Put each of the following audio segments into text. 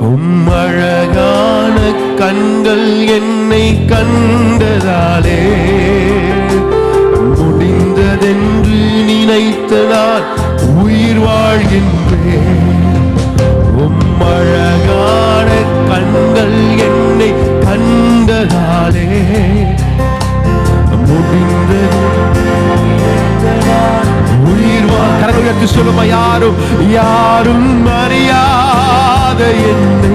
உம் அழகான கண்கள் என்னை கண்டதாலே முடிந்ததென்று நினைத்த நான் உயிர் வாழ்கின்றேன். உம் அழகான கண்கள் என்னை கண்டதாலே உயிர் கரங்களுக்கு சொல்லுமா, யாரும் அறியாத என்னை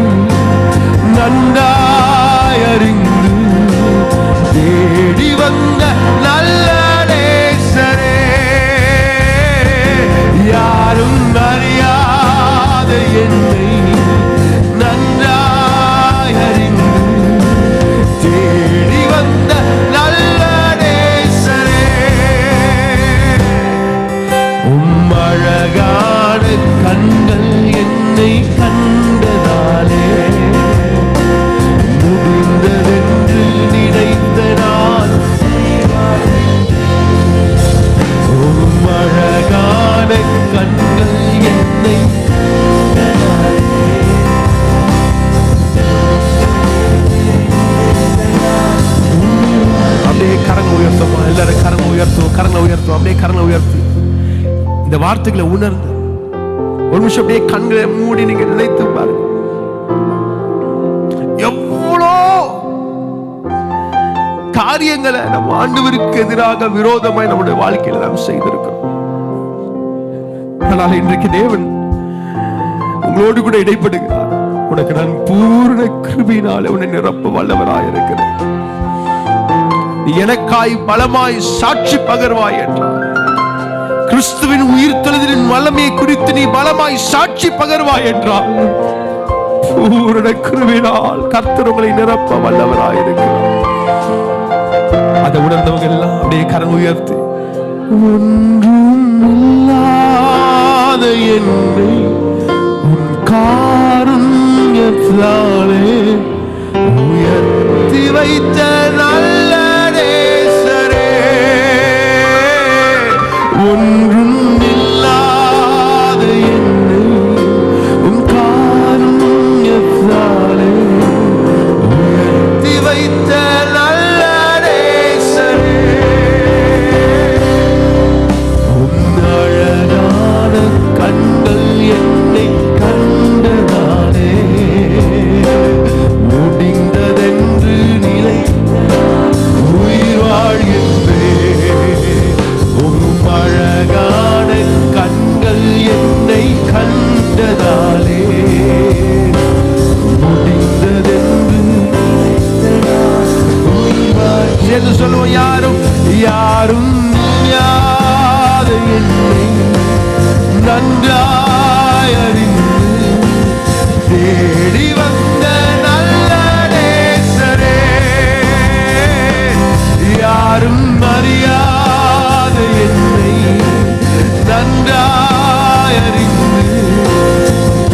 நன்றாய் அறிந்து தேடி வந்த நல்ல நேசரே, யாரும் அறியாத என்னை நன்றாய் அறிந்து தேடி வந்த நல்ல நேசரே, உம் அழகான கண்கள் என்னை கண்டதாலே முடிந்ததென்று நினைத்த நான் உம் அழகான கண்கள் என்னை அப்படியே கரங்களை உயர்த்துமா, எல்லாரும் கரங்களை உயர்த்துவோம், கரங்களை உயர்த்துவோம், அப்படியே கரங்களை உயர்த்தி இந்த வார்த்தைகளை உணர்ந்து ஒரு நிமிஷம் அப்படியே கண்களை மூடி நீங்க நினைத்து பாருங்க. எவ்வளோ காரியங்களை நம்ம ஆண்டவருக்கு எதிராக விரோதமாய் நம்முடைய வாழ்க்கையில நாம் செய்திருக்கிறோம். ஆனால் இன்றைக்கு தேவன் உங்களோடு கூட இடைப்படுகிறார். உனக்கு நான் பூர்ண கிருபையினாலே உன்னை நிரப்ப வல்லவராய் இருக்கிறேன். நீ எனக்காய் பலமாய் சாட்சி பகர்வாய் என்றார். கிறிஸ்துவின் உயிர்த்தெழுதலின் வல்லமையை குறித்து நீ பலமாய் சாட்சி பகர்வாய் என்றார். பூரண கிருபையினால் கர்த்தர் உங்களை நிரப்ப வல்லவராய் இருக்கிறார். அதை உணர்ந்தவங்க எல்லாம் அப்படியே கரம் உயர்த்தி, ஒன்றும் இல்லாத என்னை உன் காருண்யத்தாலே உயர்த்தி வைத்த நல்ல நேசரே, ஒன்றும் இல்லாத என்னை உன் காருண்யத்தாலே உயர்த்தி வைத்த நல்ல நேசரே, உன் அழகான கண்கள் என்னை கண்டதாலே முடிந்ததென்று நினைத்த உயிர் வாழ்கின்றேன். உம் அழகான கண்கள் என்னை கண்டதாலே முடிந்ததென்று என்று சொல்லுவோம். யாரும் அறியாத என்னை நன்றாய் அறிந்து தேடி வந்த நல்ல நேசரே, யாரும் அறியாத என்னை நன்றாய் அறிந்து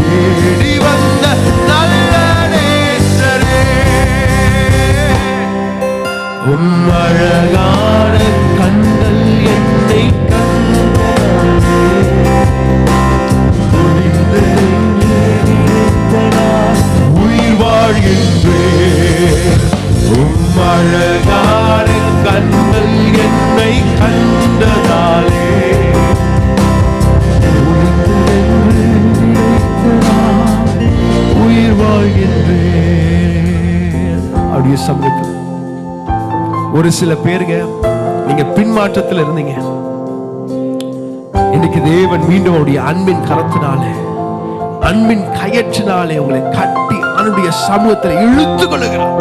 தேடி வந்த நல்ல நேசரே, உம் அழகான கண்கள் என்னை கண்டதாலே முடிந்ததென்று நினைத்த நான் உயிர் வாழ்கின்றேன். உம் அழகான கண்கள் என்னை கண்டதாலே முடிந்ததென்று நினைத்த நான் உயிர் வாழ்கின்றேன். அப்படியே சமூகத்தில் ஒரு சில பேருங்க நீங்க பின்மாற்றத்தில் இருந்தீங்க. இன்னைக்கு தேவன் மீண்டும் அவருடைய அன்பின் கரத்தினாலே, அன்பின் கயற்றினாலே உங்களை கட்டி அவருடைய சமூகத்தில் இழுத்துக் கொள்ளுகிறார்.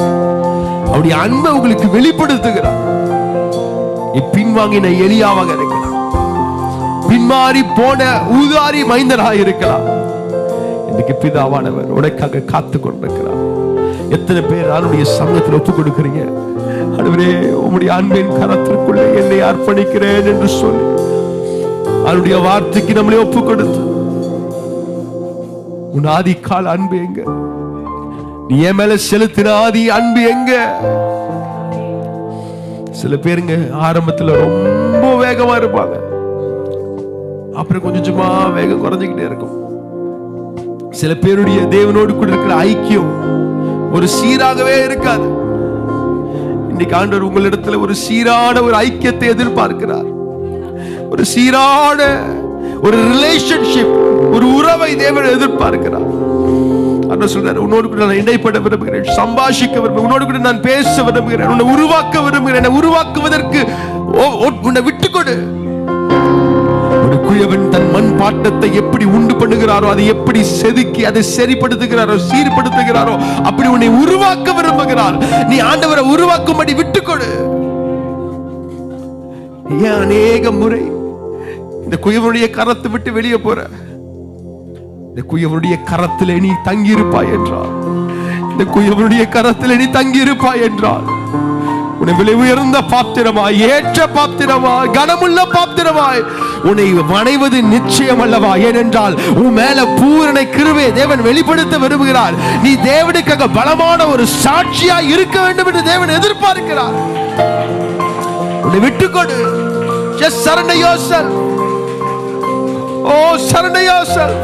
அவருடைய அன்பை உங்களுக்கு வெளிப்படுத்துகிறார். பின்வாங்கின எலியாவாக இருக்கலாம், பின்மாறி போன ஊதாரி மைந்தனாக இருக்கலாம். இன்னைக்கு பிதாவானவர் உனக்காக காத்து கொண்டிருக்கிறார். எத்தனை பேர் அவருடைய சமூகத்தில் ஒப்புக் கொடுக்கிறீங்க? ஆண்டவரே, உம்முடைய அன்பின் கரத்திற்குள்ளே என்னை அர்ப்பணிக்கிறேன் என்று சொல்லி அவருடைய வார்த்தைக்கு நம்மளே ஒப்பு கொடுத்து, உன் ஆதிக்கால அன்பு எங்க? நீ என் மேல செலுத்தின ஆதி அன்பு எங்க? சில பேருங்க ஆரம்பத்துல ரொம்ப வேகமா இருப்பாங்க, அப்புறம் கொஞ்சமா வேகம் குறைஞ்சுக்கிட்டே இருக்கும். சில பேருடைய தேவனோடு கூட இருக்கிற ஐக்கியம் ஒரு சீராகவே இருக்காது. இன்னைக்கு ஆண்டவர் உங்களிடத்துல ஒரு சீரான ஒரு ஐக்கியத்தை எதிர்பார்க்கிறார். ஒரு சீரான ஒரு ரிலேஷன்ஷிப், ஒரு உறவை தேவன் எதிர்பார்க்கிறார். ஆண்டவர் சொல்றார், உன்னோடு கூட நான் இடைப்பட விரும்புகிறேன், சம்பாஷிக்க விரும்புகிறேன், உன்னோடு கூட நான் பேச விரும்புகிறேன், உன்னை உருவாக்க விரும்புகிறேன். என்னை உருவாக்குவதற்கு உன்னை விட்டுக்கொடு. ஒரு குயவன் தன் மண் பாட்டத்தை எப்படி உண்டு பண்ணுகிறாரோ, அதை எப்படி செதுக்கி அதை சரிப்படுத்துகிறாரோ, சீர்படுத்துகிறாரோ, அப்படி உன்னை உருவாக்க விரும்புகிறார். நீ ஆண்டவரை உருவாக்கும்படி விட்டுக்கொடு. ஏன் அநேக முறை இந்த குயவனுடைய கரத்தை விட்டு வெளியே போற? இந்த குயவனுடைய கரத்தில் நீ தங்கி இருப்பாய் என்றால், இந்த குயவனுடைய கரத்தில் நீ தங்கி இருப்பாய் என்றால், உன்னை விலை உயர்ந்த பாத்திரமாய், ஏற்ற பாத்திரமாய், கனமுள்ள பாத்திரமாய் உன்னை வணைவது நிச்சயம் அல்லவா? ஏனென்றால் உன் மேல பூரண கிருபையை தேவன் வெளிப்படுத்த விரும்புகிறார். நீ தேவனுக்காக பலமான ஒரு சாட்சியாய் இருக்க வேண்டும் என்று தேவன் எதிர்பார்க்கிறார். உன்னை விட்டுக்கொடு. Just surrender yourself. Oh, surrender yourself.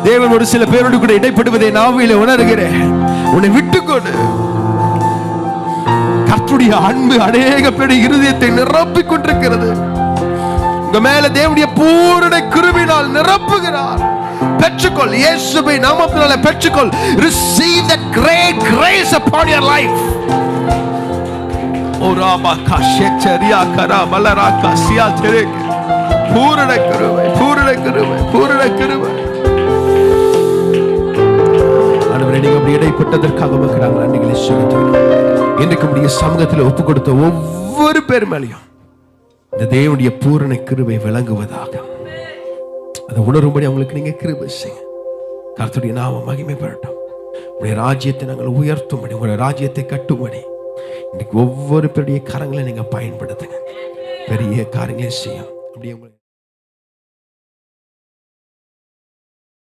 தேவன் ஒரு சில பேரோடு கூட இடைப்படுவதை நாவிலே உணர்கிறேன். உன்னை விட்டுக்கொடு. கர்த்தருடைய அன்பு அநேக பேருடைய இருதயத்தை நிரப்பிக் கொண்டிருக்கிறது. உங்க மேல தேவனுடைய பூரண கிருபையினால் நிரப்புகிறார். பெற்றுக்கொள். இயேசுவை நாமத்தினால பெற்றுக்கொள். Receive that great grace upon your life. ஓராமா காஷேச்சரியா கரா மலரா காசியா தெரேக். பூரண கிருபை, பூரண கிருபை, பூரண கிருபை. ஆண்டவரே, நீங்க அப்படி இடைப்பட்டதற்காக உமக்கு நன்றிகளை செலுத்துகிறோம். இன்றைக்கு உம்முடைய சமூகத்தில் ஒப்பு கொடுத்த ஒவ்வொரு பேர் மேலையும் இந்த தேவனுடைய பூரண கிருபை விளங்குவதாக, அதை உணரும்படி அவங்களுக்கு நீங்க கிருபை செய்யுங்க. கர்த்தருடைய நாமம் மகிமைப்படட்டும். உங்களுடைய ராஜ்யத்தை நாங்கள் உயர்த்தும்படி, உங்களுடைய ராஜ்யத்தை கட்டும்படி இன்னைக்கு ஒவ்வொரு பெரிய கரங்களை நீங்க பயன்படுத்துங்க. பெரிய காரியங்களை செய்யும். அப்படியே